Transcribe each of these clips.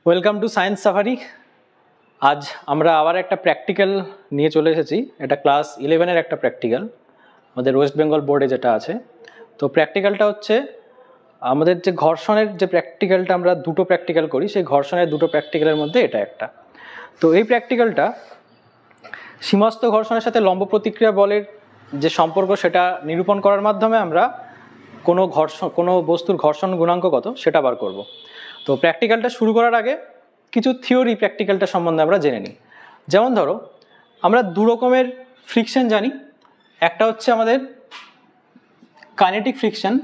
Welcome to science safari. আজ আমরা আবার একটা প্র্যাকটিক্যাল নিয়ে চলে এসেছি। এটা ক্লাস 11-এর একটা প্র্যাকটিক্যাল, আমাদের ওয়েস্ট বেঙ্গল বোর্ডে যেটা আছে। তো প্র্যাকটিক্যালটা হচ্ছে আমাদের যে ঘর্ষণের যে প্র্যাকটিক্যালটা আমরা দুটো প্র্যাকটিক্যাল করি, সেই ঘর্ষণের দুটো প্র্যাকটিক্যালের মধ্যে এটা একটা। তো এই প্র্যাকটিক্যালটা সীমাস্থ ঘর্ষণের সাথে লম্ব প্রতিক্রিয়া বলের যে সম্পর্ক সেটা নিরূপণ করার মাধ্যমে আমরা কোনো বস্তুর ঘর্ষণ গুণাঙ্ক কত সেটা বার করব। তো প্র্যাকটিক্যালটা শুরু করার আগে কিছু থিওরি প্র্যাকটিক্যালটা সম্বন্ধে আমরা জেনে নিই। যেমন ধরো, আমরা দু রকমের ফ্রিকশন জানি। একটা হচ্ছে আমাদের কাইনেটিক ফ্রিকশন,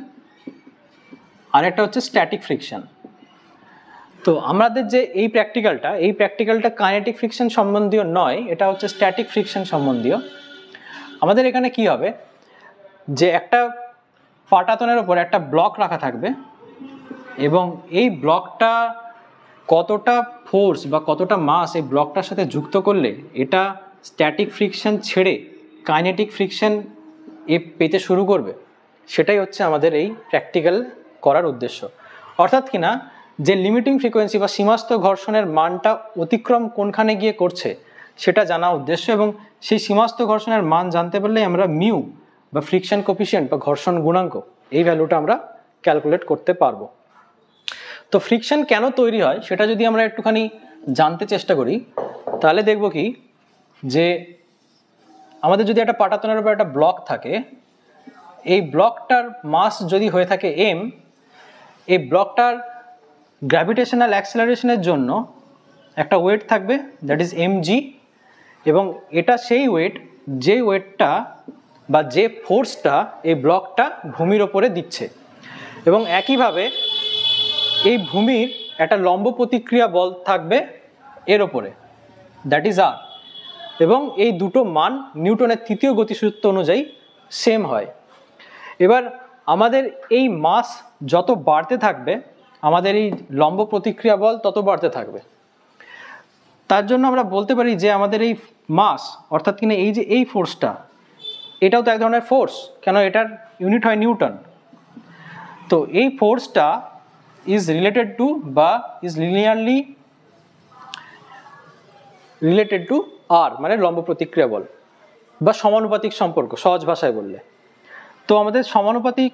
আর একটা হচ্ছে স্ট্যাটিক ফ্রিকশন। তো আমাদের যে এই প্র্যাকটিক্যালটা কাইনেটিক ফ্রিকশন সম্বন্ধীয় নয়, এটা হচ্ছে স্ট্যাটিক ফ্রিকশন সম্বন্ধীয়। আমাদের এখানে কি হবে, যে একটা পাটাতনের ওপর একটা ব্লক রাখা থাকবে এবং এই ব্লকটা কতটা ফোর্স বা কতটা মাস এই ব্লকটার সাথে যুক্ত করলে এটা স্ট্যাটিক ফ্রিকশন ছেড়ে কাইনেটিক ফ্রিকশন পেতে শুরু করবে, সেটাই হচ্ছে আমাদের এই প্র্যাকটিক্যাল করার উদ্দেশ্য। অর্থাৎ কিনা যে লিমিটিং ফ্রিকোয়েন্সি বা সীমাস্থ ঘর্ষণের মানটা অতিক্রম কোনখানে গিয়ে করছে সেটা জানা উদ্দেশ্য, এবং সেই সীমাস্থ ঘর্ষণের মান জানতে পারলেই আমরা মিউ বা ফ্রিকশন কোফিশিয়েন্ট বা ঘর্ষণ গুণাঙ্ক এই ভ্যালুটা আমরা ক্যালকুলেট করতে পারবো। তো ফ্রিকশন কেন তৈরি হয় সেটা যদি আমরা একটুখানি জানতে চেষ্টা করি, তাহলে দেখব কি, যে আমাদের যদি একটা পাটাতনের উপর একটা ব্লক থাকে, এই ব্লকটার মাস যদি হয়ে থাকে m, এই ব্লকটার গ্র্যাভিটেশনাল অ্যাক্সেলারেশনের জন্য একটা ওয়েট থাকবে, দ্যাট ইজ mg, এবং এটা সেই ওয়েট যে ওয়েটটা বা যে ফোর্সটা এই ব্লকটা ভূমির ওপরে দিচ্ছে, এবং একইভাবে এই ভূমির একটা লম্ব প্রতিক্রিয়া বল থাকবে এর ওপরে, দ্যাট ইজ আর, এবং এই দুটো মান নিউটনের তৃতীয় গতিসূত্র অনুযায়ী সেম হয়। এবার আমাদের এই মাস যত বাড়তে থাকবে আমাদের এই লম্ব প্রতিক্রিয়া বল তত বাড়তে থাকবে। তার জন্য আমরা বলতে পারি যে আমাদের এই মাস, অর্থাৎ কিনা এই যে এই ফোর্সটা, এটাও তো এক ধরনের ফোর্স, কেন এটার ইউনিট হয় নিউটন। তো এই ফোর্সটা is related to বা is linearly related to r, মানে লম্ব প্রতিক্রিয়া বল বা সমানুপাতিক সম্পর্ক সহজ ভাষায় বললে। তো আমাদের সমানুপাতিক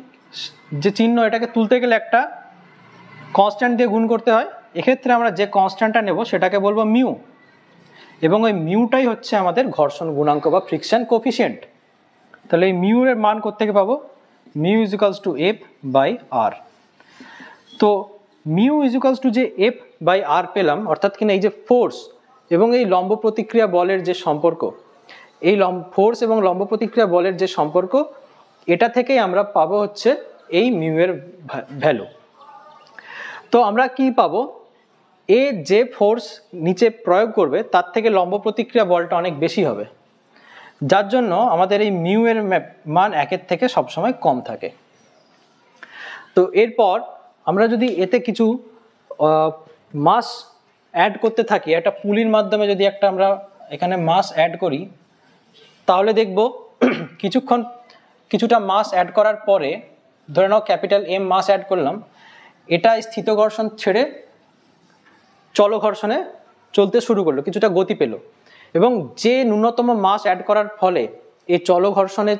যে চিহ্ন, এটাকে তুলতে গেলে একটা কনস্ট্যান্ট দিয়ে গুণ করতে হয়। এক্ষেত্রে আমরা যে কনস্ট্যান্টটা নেব সেটাকে বলবো মিউ, এবং ওই মিউটাই হচ্ছে আমাদের ঘর্ষণ গুণাঙ্ক বা ফ্রিকশন কোফিশিয়েন্ট। তাহলে এই মিউ এর মান কোত্থেকে পাবো, mu is equals to F by R. তো মিউ ইজ ইকুয়ালস টু যে এফ বাই আর পেলাম, অর্থাৎ কিনা এই যে ফোর্স এবং এই লম্ব প্রতিক্রিয়া বলের যে সম্পর্ক, এই ফোর্স এবং লম্ব প্রতিক্রিয়া বলের যে সম্পর্ক, এটা থেকেই আমরা পাবো হচ্ছে এই মিউ এর ভ্যালু। তো আমরা কি পাবো, এ যে ফোর্স নিচে প্রয়োগ করবে তার থেকে লম্ব প্রতিক্রিয়া বলটা অনেক বেশি হবে, যার জন্য আমাদের এই মিউ এর মান 1-এর থেকে সবসময় কম থাকে। তো এরপর আমরা যদি এতে কিছু মাস অ্যাড করতে থাকি, একটা পুলির মাধ্যমে যদি আমরা এখানে মাস অ্যাড করি, তাহলে দেখব কিছুটা মাস অ্যাড করার পরে, ধরে নাও ক্যাপিটাল M মাস অ্যাড করলাম, এটা স্থিত ঘর্ষণ ছেড়ে চল ঘর্ষণে চলতে শুরু করলো, কিছুটা গতি পেল, এবং যে ন্যূনতম মাস অ্যাড করার ফলে এই চল ঘর্ষণে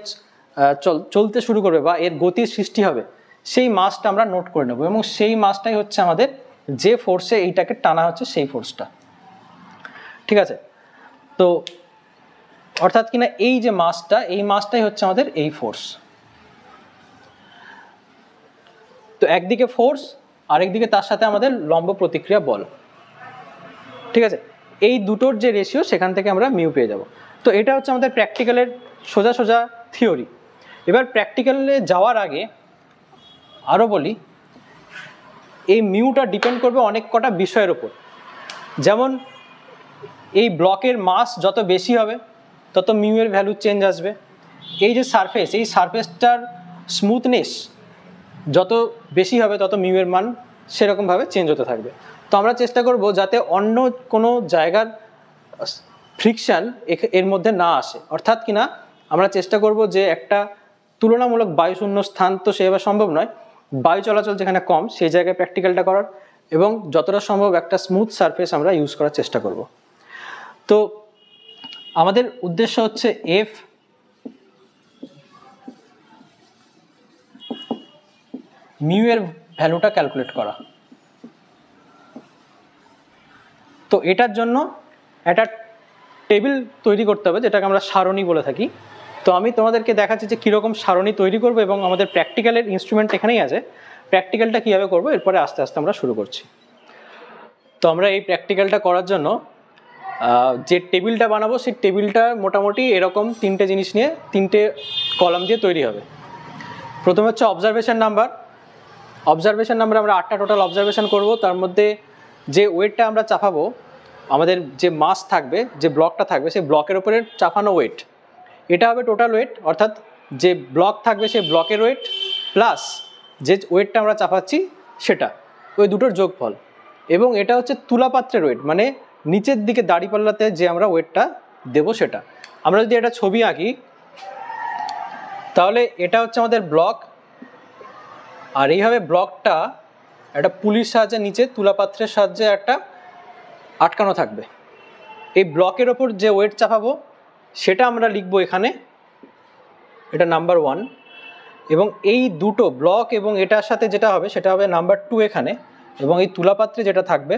চলতে শুরু করবে বা এর গতির সৃষ্টি হবে, সেই মাসটা আমরা নোট করে নেব, এবং সেই মাসটাই হচ্ছে আমাদের যে ফোর্সে এইটাকে টানা হচ্ছে সেই ফোর্সটা। ঠিক আছে? তো অর্থাৎ কিনা এই যে মাসটা, এই মাসটাই হচ্ছে আমাদের এই ফোর্স। তো একদিকে ফোর্স, আরেকদিকে তার সাথে আমাদের লম্ব প্রতিক্রিয়া বল। ঠিক আছে? এই দুটোর যে রেশিও, সেখান থেকে আমরা মিউ পেয়ে যাব। তো এটা হচ্ছে আমাদের প্র্যাকটিক্যালের সোজা সোজা থিওরি। এবার প্র্যাকটিক্যালে যাওয়ার আগে আরও বলি, এই মিউটা ডিপেন্ড করবে অনেক কটা বিষয়ের ওপর। যেমন এই ব্লকের মাস যত বেশি হবে তত মিউ এর ভ্যালু চেঞ্জ আসবে। এই যে সারফেস, এই সারফেসটার স্মুথনেস যত বেশি হবে তত মিউ এর মান সেরকমভাবে চেঞ্জ হতে থাকবে। তো আমরা চেষ্টা করব যাতে অন্য কোনো জায়গার ফ্রিকশন এর মধ্যে না আসে, অর্থাৎ কিনা আমরা চেষ্টা করব যে একটা তুলনামূলক বায়ুশূন্য স্থান, তো সেভাবে সম্ভব নয়, বায়ু চলাচল যেখানে কম সেই জায়গায় প্র্যাকটিক্যালটা করার, এবং যতটা সম্ভব একটা স্মুথ সারফেস আমরা ইউজ করার চেষ্টা করব। তো আমাদের উদ্দেশ্য হচ্ছে এফ মিউ এর ভ্যালুটা ক্যালকুলেট করা। তো এটার জন্য একটা টেবিল তৈরি করতে হবে, যেটাকে আমরা সারণী বলে থাকি। তো আমি তোমাদেরকে দেখাচ্ছি যে কীরকম সারণী তৈরি করবো, এবং আমাদের প্র্যাকটিক্যালের ইনস্ট্রুমেন্ট এখানেই আছে। প্র্যাকটিক্যালটা কীভাবে করবো এরপরে আস্তে আস্তে আমরা শুরু করছি। তো আমরা এই প্র্যাকটিক্যালটা করার জন্য যে টেবিলটা বানাবো সেই টেবিলটা মোটামুটি এরকম তিনটে জিনিস নিয়ে, তিনটে কলাম দিয়ে তৈরি হবে। প্রথমে হচ্ছে অবজারভেশন নাম্বার। অবজারভেশন নাম্বার আমরা 8টা টোটাল অবজারভেশন করব। তার মধ্যে যে ওয়েটটা আমরা চাপাবো, আমাদের যে মাস থাকবে, যে ব্লকটা থাকবে, সেই ব্লকের উপরে চাপানো ওয়েট, এটা হবে টোটাল ওয়েট। অর্থাৎ যে ব্লক থাকবে সেই ব্লকের ওয়েট প্লাস যে ওয়েটটা আমরা চাপাচ্ছি সেটা, ওই দুটোর যোগফল। এবং এটা হচ্ছে তুলাপাত্রের ওয়েট, মানে নিচের দিকে দাঁড়িপাল্লাতে যে আমরা ওয়েটটা দেবো সেটা। আমরা যদি এটা ছবি আঁকি তাহলে এটা হচ্ছে আমাদের ব্লক, আর এইভাবে ব্লকটা একটা পুলির সাহায্যে নিচে তুলাপাত্রের সাহায্যে একটা আটকানো থাকবে। এই ব্লকের ওপর যে ওয়েট চাপাবো সেটা আমরা লিখবো এখানে, এটা নাম্বার 1। এবং এই দুটো ব্লক এবং এটার সাথে যেটা হবে সেটা হবে নাম্বার 2 এখানে, এবং এই তুলাপাত্রে যেটা থাকবে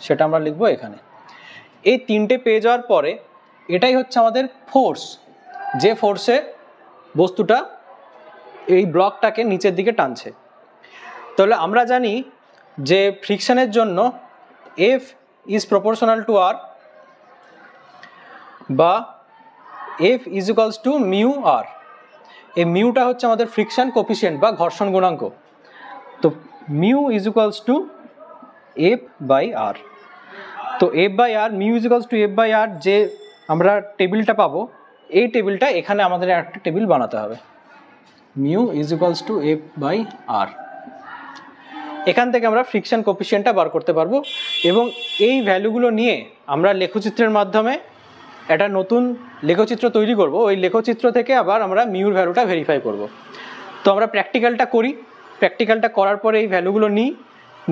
সেটা আমরা লিখবো এখানে। এই তিনটে পেয়ে যাওয়ার পরে এটাই হচ্ছে আমাদের ফোর্স, যে ফোর্সে বস্তুটা এই ব্লকটাকে নিচের দিকে টানছে। তাহলে আমরা জানি যে ফ্রিকশনের জন্য F is proportional to R, বা F is equals to mu R. এই মিউটা হচ্ছে আমাদের ফ্রিকশন কোফিসিয়েন্ট বা ঘর্ষণ গুণাঙ্ক। তো mu is equals to F by R. তো F by R, mu is equals to F by R, যে আমরা টেবিলটা পাবো এই টেবিলটা এখানে আমাদের একটা টেবিল বানাতে হবে। Mu is equals to F by R. এখান থেকে আমরা ফ্রিকশন কোফিসিয়েন্টটা বার করতে পারবো, এবং এই ভ্যালুগুলো নিয়ে আমরা লেখচিত্রের মাধ্যমে একটা নতুন লেখচিত্র তৈরি করব। ওই লেখচিত্র থেকে আবার আমরা মিউর ভ্যালুটা ভেরিফাই করব। তো আমরা প্র্যাকটিক্যালটা করি, প্র্যাকটিক্যালটা করার পরে এই ভ্যালুগুলো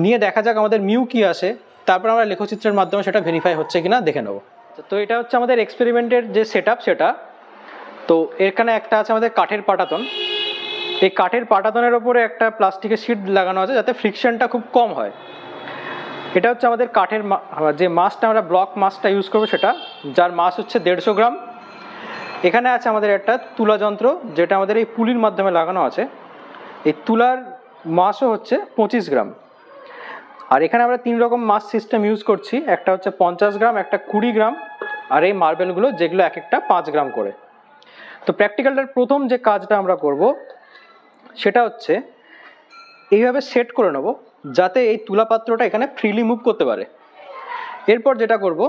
নিয়ে দেখা যাক আমাদের মিউ কী আসে, তারপর আমরা লেখচিত্রের মাধ্যমে সেটা ভেরিফাই হচ্ছে কিনা দেখে নেব। তো এটা হচ্ছে আমাদের এক্সপেরিমেন্টের যে সেটআপ সেটা। তো এখানে একটা আছে আমাদের কাঠের পাটাতন। এই কাঠের পাটাতনের ওপরে একটা প্লাস্টিকের শিট লাগানো আছে যাতে ফ্রিকশনটা খুব কম হয়। এটা হচ্ছে আমাদের কাঠের যে মাছটা আমরা ব্লক মাছটা ইউজ করবো সেটা, যার মাছ হচ্ছে 150 গ্রাম। এখানে আছে আমাদের একটা তুলা যন্ত্র, যেটা আমাদের এই পুলির মাধ্যমে লাগানো আছে। এই তুলার মাছও হচ্ছে 25 গ্রাম। আর এখানে আমরা 3 রকম মাছ সিস্টেম ইউজ করছি, একটা হচ্ছে 50 গ্রাম, একটা 20 গ্রাম, আর এই মার্বেলগুলো যেগুলো এক একটা 5 গ্রাম করে। তো প্র্যাকটিক্যালটার প্রথম যে কাজটা আমরা করব সেটা হচ্ছে এইভাবে সেট করে নেব যাতে এই তুলাপাত্রটা এখানে ফ্রিলি মুভ করতে পারে। এরপর যেটা করব,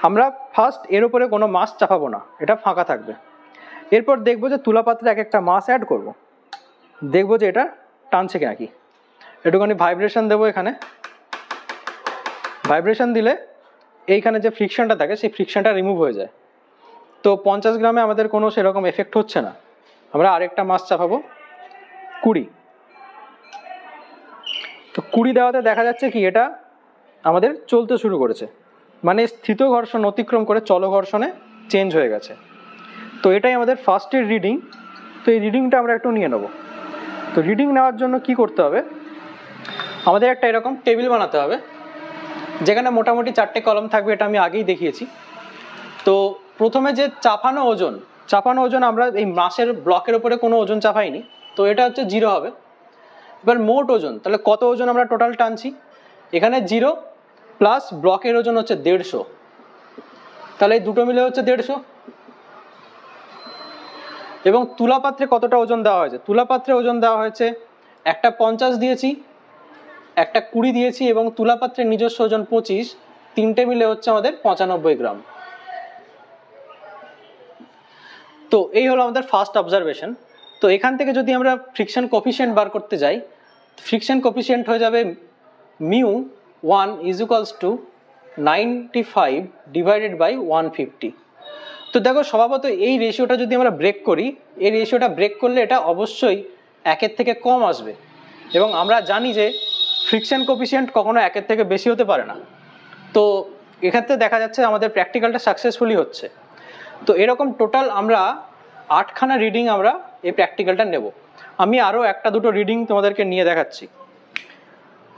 আমরা ফার্স্ট এর উপরে কোনো মাছ চাপাবো না, এটা ফাঁকা থাকবে। এরপর দেখবো যে তুলাপাত্রে এক একটা মাছ অ্যাড করব, দেখবো যে এটা টানছে কিনা কি। একটুখানি ভাইব্রেশন দেবো এখানে। ভাইব্রেশন দিলে এইখানে যে ফ্রিকশনটা থাকে সেই ফ্রিকশনটা রিমুভ হয়ে যায়। তো 50 গ্রামে আমাদের কোনো সেরকম এফেক্ট হচ্ছে না। আমরা আরেকটা মাছ চাপাবো 20। তো 20 দেওয়াতে দেখা যাচ্ছে কি এটা আমাদের চলতে শুরু করেছে, মানে স্থিত ঘর্ষণ অতিক্রম করে চল ঘর্ষণে চেঞ্জ হয়ে গেছে। তো এটাই আমাদের ফার্স্টের রিডিং। তো এই রিডিংটা আমরা একটু নিয়ে নেব। তো রিডিং নেওয়ার জন্য কি করতে হবে, আমাদের একটা এরকম টেবিল বানাতে হবে যেখানে মোটামুটি 4টে কলম থাকবে, এটা আমি আগেই দেখিয়েছি। তো প্রথমে যে চাপানো ওজন আমরা এই মাসের ব্লকের উপরে কোনো ওজন চাপাইনি, তো এটা হচ্ছে 0 হবে। এবার মোট ওজন, তাহলে কত ওজন আমরা টোটাল টানছি, এখানে 0 প্লাস ব্লকের ওজন হচ্ছে 150, তাহলে এই দুটো মিলে হচ্ছে 150। এবং তুলাপাত্রে কতটা ওজন দেওয়া হয়েছে, তুলাপাত্রে ওজন দেওয়া হয়েছে একটা 50 দিয়েছি, একটা 20 দিয়েছি, এবং তুলাপাত্রের নিজস্ব ওজন 25, তিনটে মিলে হচ্ছে আমাদের 95 গ্রাম। তো এই হলো আমাদের ফার্স্ট অবজারভেশন। তো এখান থেকে যদি আমরা ফ্রিকশন কোফিসিয়েন্ট বার করতে যাই, ফ্রিকশন কোফিসিয়েন্ট হয়ে যাবে mu 1 is equals to 95 divided by 150। তো দেখো স্বভাবত এই রেশিওটা যদি আমরা ব্রেক করি, এই রেশিওটা ব্রেক করলে এটা অবশ্যই 1-এর থেকে কম আসবে। এবং আমরা জানি যে ফ্রিকশন কোফিসিয়েন্ট কখনো 1-এর থেকে বেশি হতে পারে না। তো এক্ষেত্রে দেখা যাচ্ছে আমাদের প্র্যাকটিক্যালটা সাকসেসফুলি হচ্ছে। তো এরকম টোটাল আমরা 8খানা রিডিং আমরা এই প্র্যাকটিক্যালটা নেব। আমি আরও 1-2 রিডিং তোমাদেরকে নিয়ে দেখাচ্ছি।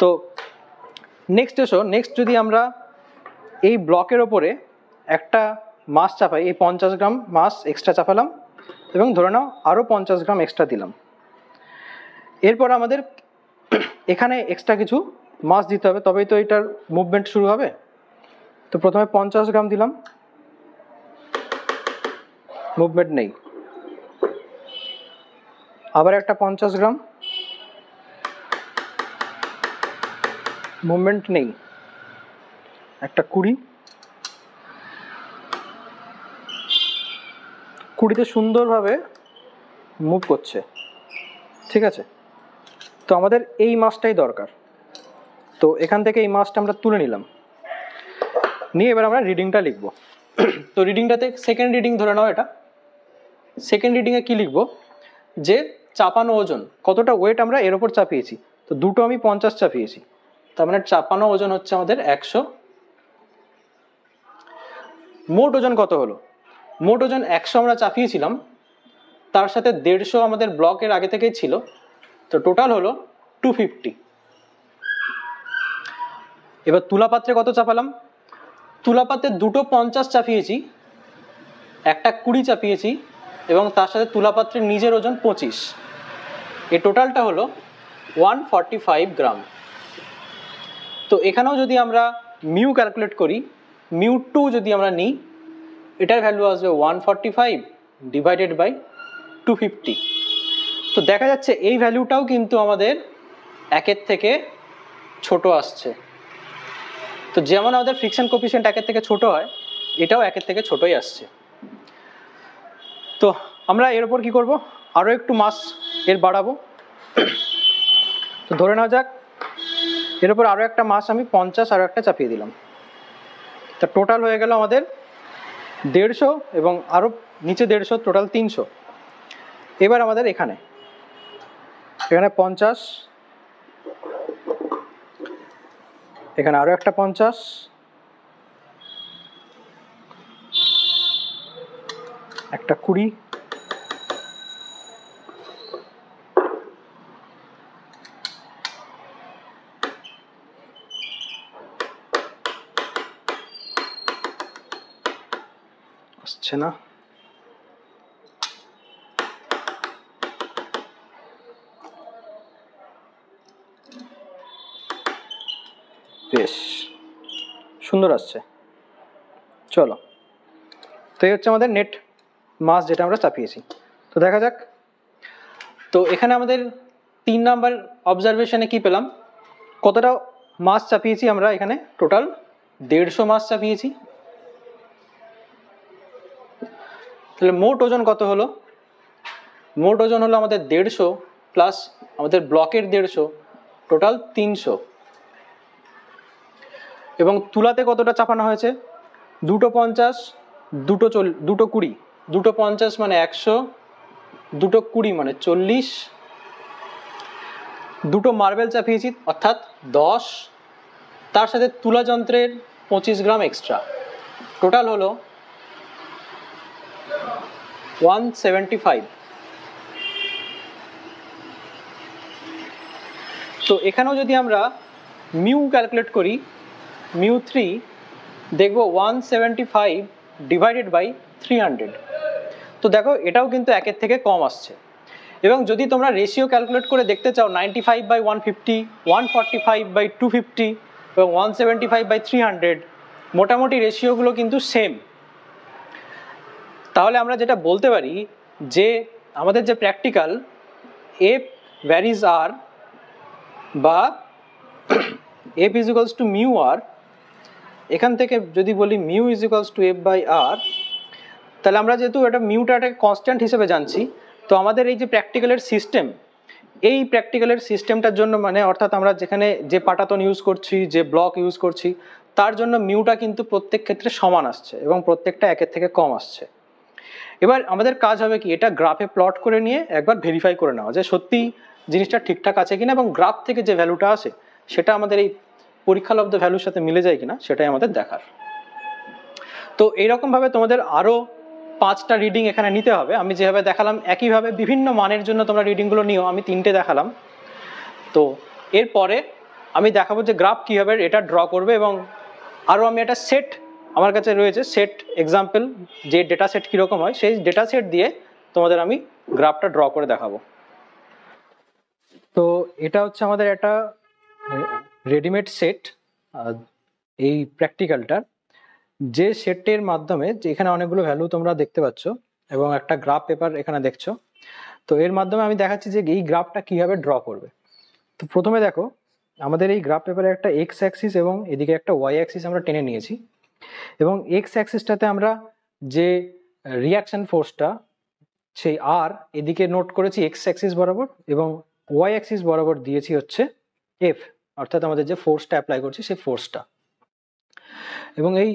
তো নেক্সট যদি আমরা এই ব্লকের ওপরে একটা মাস চাপাই, এই 50 গ্রাম মাস এক্সট্রা চাপালাম এবং ধরে নাও আরও 50 গ্রাম এক্সট্রা দিলাম। এরপর আমাদের এখানে এক্সট্রা কিছু মাস দিতে হবে, তবেই তো এটার মুভমেন্ট শুরু হবে। তো প্রথমে 50 গ্রাম দিলাম, মুভমেন্ট নেই। আবার একটা 50 গ্রাম, মুভমেন্ট নেই। একটা 20তে সুন্দরভাবে মুভ করছে, ঠিক আছে। তো আমাদের এই মাসটাই দরকার। তো এখান থেকে এই মাসটা আমরা তুলে নিলাম, নিয়ে এবার আমরা রিডিংটা লিখব। তো রিডিংটাতে সেকেন্ড রিডিং ধরে নাও, এটা সেকেন্ড রিডিংয়ে কী লিখব, যে চাপানো ওজন কতটা ওয়েট আমরা এর ওপর চাপিয়েছি। তো দুটো আমি 50 চাপিয়েছি, তার মানে চাপানো ওজন হচ্ছে আমাদের 100। মোট ওজন কত হলো? মোট ওজন 100 আমরা চাপিয়েছিলাম, তার সাথে 150 আমাদের ব্লকের আগে থেকেই ছিল। তো টোটাল হলো 250। এবার তুলাপাত্রে কত চাপালাম? তুলাপাত্রে দুটো 50 চাপিয়েছি, একটা 20 চাপিয়েছি এবং তার সাথে তুলাপাত্রের নিজের ওজন 25। এই টোটালটা হলো 145 গ্রাম। তো এখানেও যদি আমরা মিউ ক্যালকুলেট করি, μ2 যদি আমরা নিই, এটার ভ্যালু আসবে 145 ডিভাইডেড বাই 250। তো দেখা যাচ্ছে এই ভ্যালুটাও কিন্তু আমাদের 1-এর থেকে ছোট আসছে। তো যেমন আমাদের ফ্রিকশন কোফিসিয়েন্ট 1-এর থেকে ছোট হয়, এটাও 1-এর থেকে ছোটই আসছে। তো আমরা এর উপর কী করব, আরও একটু মাস এর বাড়াবো। তো ধরে নেওয়া যাক এর উপর আরও একটা মাস আমি 50 আরও একটা চাপিয়ে দিলাম। তা টোটাল হয়ে গেল আমাদের 150 এবং আরও নিচে 150, টোটাল 300। এবার আমাদের এখানে 50, এখানে আরও একটা 50, একটা 20, আসছে না, বেশ সুন্দর আসছে। চলো, তো এই হচ্ছে আমাদের নেট মাস যেটা আমরা চাপিয়েছি। তো দেখা যাক। তো এখানে আমাদের 3 নাম্বার অবজারভেশনে কি পেলাম, কতটা মাস চাপিয়েছি আমরা এখানে, টোটাল 150 মাস চাপিয়েছি। তাহলে মোট ওজন কত হলো? মোট ওজন হলো আমাদের 150 প্লাস আমাদের ব্লকের 150, টোটাল 300। এবং তুলাতে কতটা চাপানো হয়েছে? দুটো 50, দুটো 20, দুটো 50 মানে 100, দুটো 20 মানে 40, দুটো মার্বেল চাপিয়েছি অর্থাৎ 10, তার সাথে তুলা যন্ত্রের 25 গ্রাম এক্সট্রা, টোটাল হলো 175। তো এখানেও যদি আমরা মিউ ক্যালকুলেট করি, μ3 দেখব 175 ডিভাইডেড বাই 300। তো দেখো এটাও কিন্তু 1-এর থেকে কম আসছে। এবং যদি তোমরা রেশিও ক্যালকুলেট করে দেখতে চাও 95/150, 145/250 এবং 175/300, মোটামুটি রেশিওগুলো কিন্তু সেম। তাহলে আমরা যেটা বলতে পারি যে আমাদের যে প্র্যাকটিক্যাল এফ ভ্যারিজ আর বা F is equals to mu R, এখান থেকে যদি বলি mu is equals to F by R, তাহলে আমরা যেহেতু এটা মিউটা একটা কনস্ট্যান্ট হিসেবে জানছি, তো আমাদের এই যে প্র্যাকটিক্যালের সিস্টেম, এই প্র্যাকটিক্যালের সিস্টেমটার জন্য মানে অর্থাৎ আমরা যেখানে যে পাটাতন ইউজ করছি, যে ব্লক ইউজ করছি, তার জন্য মিউটা কিন্তু প্রত্যেক ক্ষেত্রে সমান আসছে এবং প্রত্যেকটা 1-এর থেকে কম আসছে। এবার আমাদের কাজ হবে কি, এটা গ্রাফে প্লট করে নিয়ে একবার ভেরিফাই করে নেওয়া যে সত্যি জিনিসটা ঠিকঠাক আছে কিনা, এবং গ্রাফ থেকে যে ভ্যালুটা আসে সেটা আমাদের এই পরীক্ষালব্ধ ভ্যালুর সাথে মিলে যায় কিনা সেটাই আমাদের দেখার। তো এইরকম ভাবে তোমাদের আরো 5টা রিডিং এখানে নিতে হবে। আমি যেভাবে দেখালাম একইভাবে বিভিন্ন মানের জন্য তোমরা রিডিংগুলো নিও। আমি 3টে দেখালাম। তো এরপরে আমি দেখাবো যে গ্রাফ কীভাবে এটা ড্র করবে, এবং আরও আমি একটা সেট আমার কাছে রয়েছে, সেট এক্সাম্পল, যে ডেটা সেট কীরকম হয় সেই ডেটা সেট দিয়ে তোমাদের আমি গ্রাফটা ড্র করে দেখাবো। তো এটা হচ্ছে আমাদের একটা রেডিমেড সেট, এই প্র্যাকটিক্যালটার, যে সেটের মাধ্যমে, যে এখানে অনেকগুলো ভ্যালু তোমরা দেখতে পাচ্ছ এবং একটা গ্রাফ পেপার এখানে দেখছো। তো এর মাধ্যমে আমি দেখাচ্ছি যে এই গ্রাফটা কীভাবে ড্র করবে। তো প্রথমে দেখো, আমাদের এই গ্রাফ পেপারে একটা এক্স অ্যাক্সিস এবং এদিকে একটা ওয়াই অ্যাক্সিস আমরা টেনে নিয়েছি, এবং এক্স অ্যাক্সিসটাতে আমরা যে রিয়াকশন ফোর্সটা সেই আর এদিকে নোট করেছি এক্স অ্যাক্সিস বরাবর, এবং ওয়াই অ্যাক্সিস বরাবর দিয়েছি হচ্ছে এফ, অর্থাৎ আমাদের যে ফোর্সটা অ্যাপ্লাই করছি সেই ফোর্সটা। এবং এই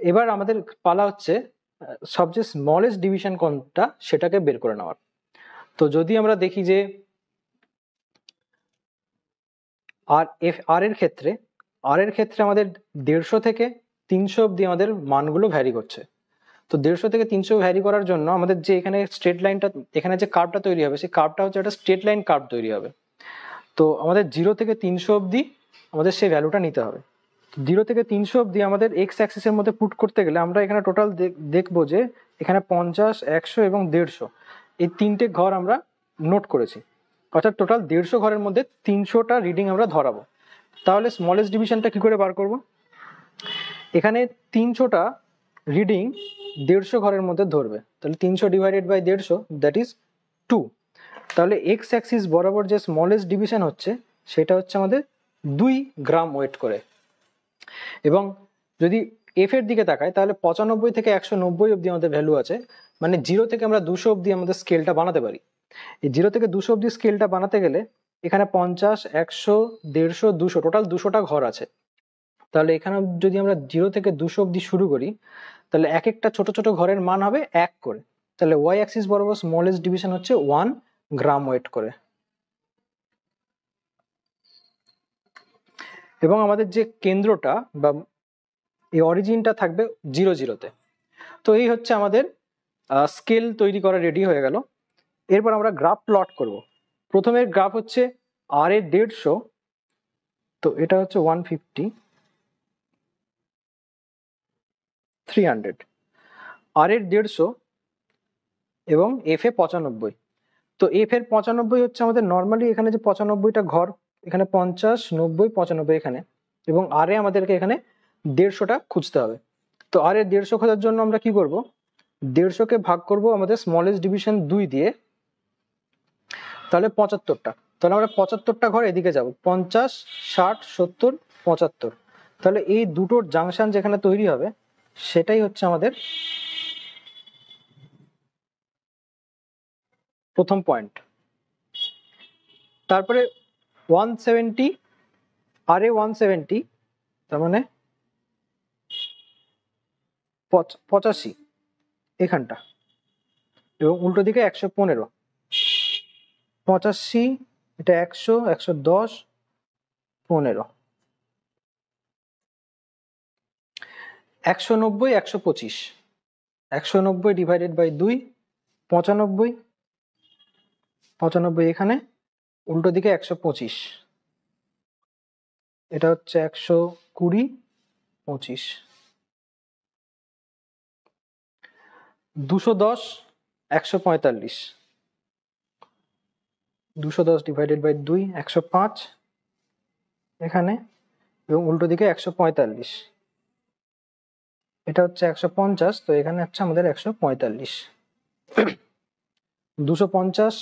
এবার আমাদের পালা হচ্ছে সবচেয়ে স্মলেস্ট ডিভিশন কোনটা সেটাকে বের করে নেওয়ার। তো যদি আমরা দেখি যে আর এর ক্ষেত্রে আমাদের 150 থেকে 300 অব্দি আমাদের মানগুলো ভ্যারি করছে। তো 150 থেকে 300 ভ্যারি করার জন্য আমাদের যে এখানে স্ট্রেট লাইনটা, এখানে যে কার্ভটা তৈরি হবে সেই কার্ভটা হচ্ছে একটা স্ট্রেট লাইন কার্ভ তৈরি হবে। তো আমাদের 0 থেকে 300 অব্দি আমাদের সেই ভ্যালুটা নিতে হবে। 0 থেকে 300 অব্দি আমাদের এক্স অ্যাক্সিসের মধ্যে পুট করতে গেলে আমরা এখানে টোটাল দেখবো যে এখানে 50, 100 এবং 150 এই 3টে ঘর আমরা নোট করেছি, অর্থাৎ টোটাল 150 ঘরের মধ্যে 300টা রিডিং আমরা ধরাবো। তাহলে স্মলেস্ট ডিভিশনটা কি করে বার করব? এখানে 300টা রিডিং 150 ঘরের মধ্যে ধরবে, তাহলে 300 ডিভাইডেড বাই 150 দ্যাট ইজ 2। তাহলে এক্স অ্যাক্সিস বরাবর যে স্মলেস্ট ডিভিশন হচ্ছে সেটা হচ্ছে আমাদের 2 গ্রাম ওয়েট করে। এবং যদি এফ এর দিকে তাকাই তাহলে 95 থেকে 190 অব্দি আমাদের ভ্যালু আছে, মানে 0 থেকে আমরা 200 অব্দি আমাদের স্কেলটা বানাতে পারি। এই 0 থেকে 200 অব্দি স্কেলটা বানাতে গেলে এখানে 50, 100, 150, 200 টোটাল 200টা ঘর আছে। তাহলে এখানে যদি আমরা 0 থেকে 200 অব্দি শুরু করি তাহলে এক একটা ছোট ছোট ঘরের মান হবে 1 করে। তাহলে ওয়াই অ্যাক্সিস বরাবর স্মলেস্ট ডিভিশন হচ্ছে 1 গ্রাম ওয়েট করে। এবং আমাদের যে কেন্দ্রটা বা এই অরিজিনটা থাকবে 0, 0-তে। তো এই হচ্ছে আমাদের স্কেল তৈরি করা রেডি হয়ে গেল। এরপর আমরা গ্রাফ প্লট করব। প্রথমের গ্রাফ হচ্ছে আর এর 150, তো এটা হচ্ছে 150, 300, আর এর 150 এবং এফ এ 95। তো এফ এর 95 হচ্ছে আমাদের নর্মালি এখানে যে 95টা ঘর, এখানে 50, 90, 95 এখানে, এবং আর এ আমাদেরকে এখানে 150টা খুঁজতে হবে। তো আর এর 150 খোঁজার জন্য আমরা কি করব, 150কে ভাগ করব আমাদের স্মলেস্ট ডিভিশন 2 দিয়ে, তাহলে 75টা। তাহলে আমরা 75টা ঘর এদিকে যাব, 50, 60, 70, 75। তাহলে এই দুটোর জাংশন যেখানে তৈরি হবে সেটাই হচ্ছে আমাদের প্রথম পয়েন্ট। তারপরে 170, আর এ 170, তার মানে 85 এখানটা, এবং উল্টো দিকে 115, 85, এটা 100, 110, 15, 190, 125, 190 ডিভাইডেড বাই 2, 95, 95 এখানে, উল্টো দিকে 125, এটা হচ্ছে 120, 25, 210, 145, 210 ডিভাইডেড বাই 2, 105 এখানে, এবং উল্টো দিকে 145, এটা হচ্ছে 150, তো এখানে হচ্ছে আমাদের 145, 250,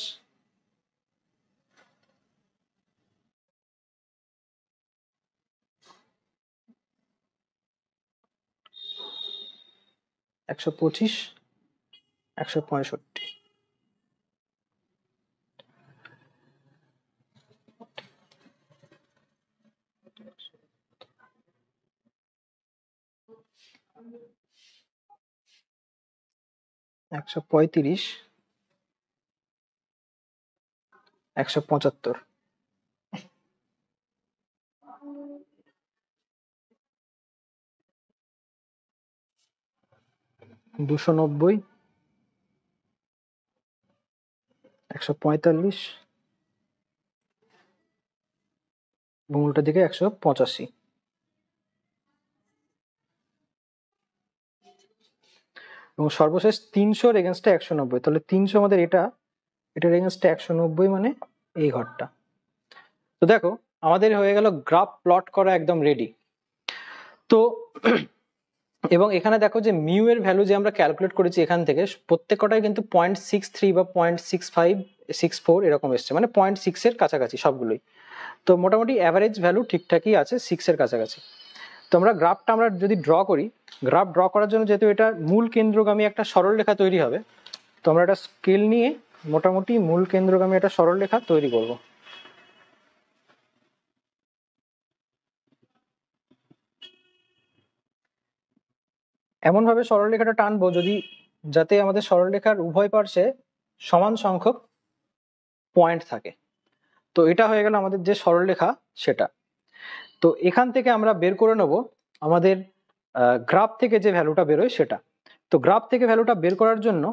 125, 165, 135, 175, 290, 145 এবং উল্টো দিকে 185। এবং সর্বশেষ 300 এগেনস্টে 190, তাহলে 300 আমাদের এটার এগেনস্টে 190 মানে এই ঘরটা। তো দেখো আমাদের হয়ে গেল গ্রাফ প্লট করা একদম রেডি। তো এবং এখানে দেখো যে মিউ এর ভ্যালু যে আমরা ক্যালকুলেট করেছি এখান থেকে প্রত্যেকটাই কিন্তু 0.63 বা 0.6564 এরকম এসছে, মানে 0.6 এর কাছাকাছি সবগুলোই। তো মোটামুটি অ্যাভারেজ ভ্যালু ঠিকঠাকই আছে, 6 এর কাছাকাছি। তো গ্রাফটা আমরা যদি ড্র করি, গ্রাফ ড্র করার জন্য যেহেতু এটা মূল কেন্দ্রগামী একটা সরল রেখা তৈরি হবে, তো আমরা একটা স্কেল নিয়ে মোটামুটি মূল কেন্দ্রগামী একটা সরল রেখা তৈরি করব। এমনভাবে সরলরেখাটা টানবো যাতে আমাদের সরলরেখার উভয় পার্শ্বে সমান সংখ্যক পয়েন্ট থাকে। তো এটা হয়ে গেল আমাদের যে সরলরেখা সেটা। তো এখান থেকে আমরা বের করে নেব আমাদের গ্রাফ থেকে যে ভ্যালুটা বেরোয় সেটা। তো গ্রাফ থেকে ভ্যালুটা বের করার জন্য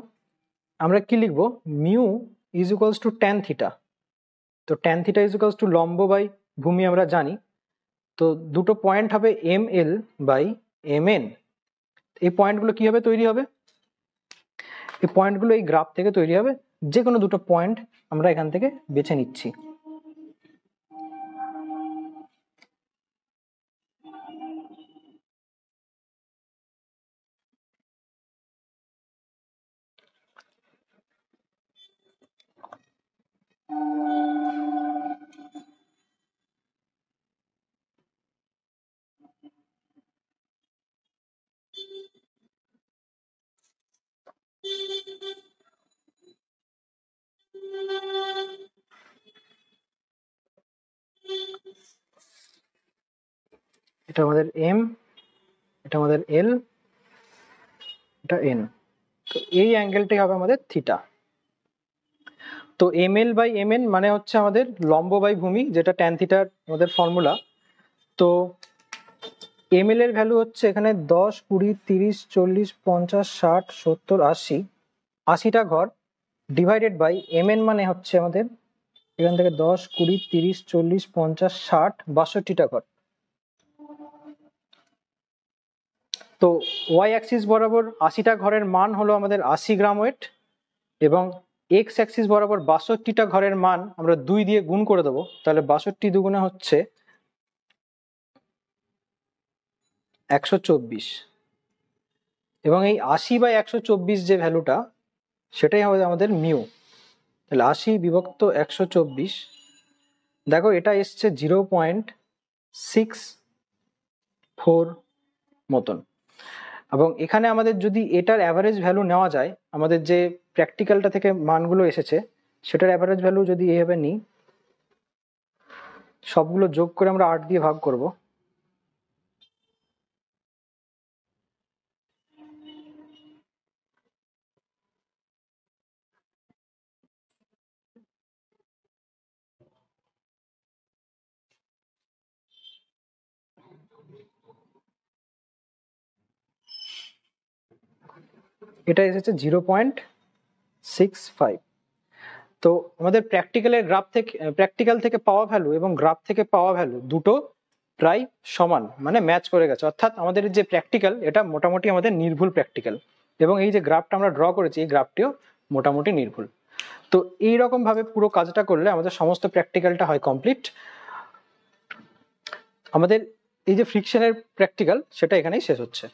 আমরা কি লিখবো, mu is equals to tan theta. তো tan theta is equals to লম্ব বাই ভূমি আমরা জানি। তো দুটো পয়েন্ট হবে M L by M N. এই পয়েন্টগুলো কিভাবে তৈরি হবে, এই পয়েন্টগুলো এই গ্রাফ থেকে তৈরি হবে। যে কোনো দুটো পয়েন্ট আমরা এখান থেকে বেছে নিচ্ছি। এটা আমাদের এম, এটা আমাদের এল, এটা এন। তো এই অ্যাঙ্গেলটাই হবে আমাদের থিটা। তো M L by M N মানে হচ্ছে আমাদের লম্ব বাই ভূমি, যেটা ট্যান থিটার আমাদের ফর্মুলা। তো এম এল এর ভ্যালু হচ্ছে এখানে 10, 20, 30, 40, 50, 60, 70, 80, 80টা ঘর ডিভাইডেড বাই এম এন মানে হচ্ছে আমাদের এখান থেকে 10, 20, 30, 40, 50, 60, 62টা ঘর। তো ওয়াই অ্যাক্সিস বরাবর 80টা ঘরের মান হলো আমাদের 80 গ্রাম ওয়েট, এবং এক্স অ্যাক্সিস বরাবর 62টা ঘরের মান আমরা 2 দিয়ে গুণ করে দেবো। তাহলে 62 দুগুণে হচ্ছে 124, এবং এই 80 বাই 124 যে ভ্যালুটা সেটাই হবে আমাদের মিউ। তাহলে 80 বিভক্ত 124, দেখো এটা এসছে 0.64 মতন। এবং এখানে আমাদের যদি এটার অ্যাভারেজ ভ্যালু নেওয়া যায়, আমাদের যে প্র্যাকটিক্যালটা থেকে মানগুলো এসেছে সেটার অ্যাভারেজ ভ্যালু যদি এইভাবে নিই, সবগুলো যোগ করে আমরা 8 দিয়ে ভাগ করব, এটা এসেছে 0.65। তো আমাদের প্র্যাকটিক্যাল থেকে পাওয়া ভ্যালু এবং গ্রাফ থেকে পাওয়া ভ্যালু দুটো প্রায় সমান, মানে ম্যাচ করে গেছে। অর্থাৎ আমাদের যে প্র্যাকটিক্যাল এটা মোটামুটি আমাদের নির্ভুল প্র্যাকটিক্যাল, এবং এই যে গ্রাফটা আমরা ড্র করেছি এই গ্রাফটিও মোটামুটি নির্ভুল। তো এইরকম ভাবে পুরো কাজটা করলে আমাদের সমস্ত প্র্যাকটিক্যালটা হয় কমপ্লিট। আমাদের এই যে ফ্রিকশনের প্র্যাকটিক্যাল সেটা এখানেই শেষ হচ্ছে।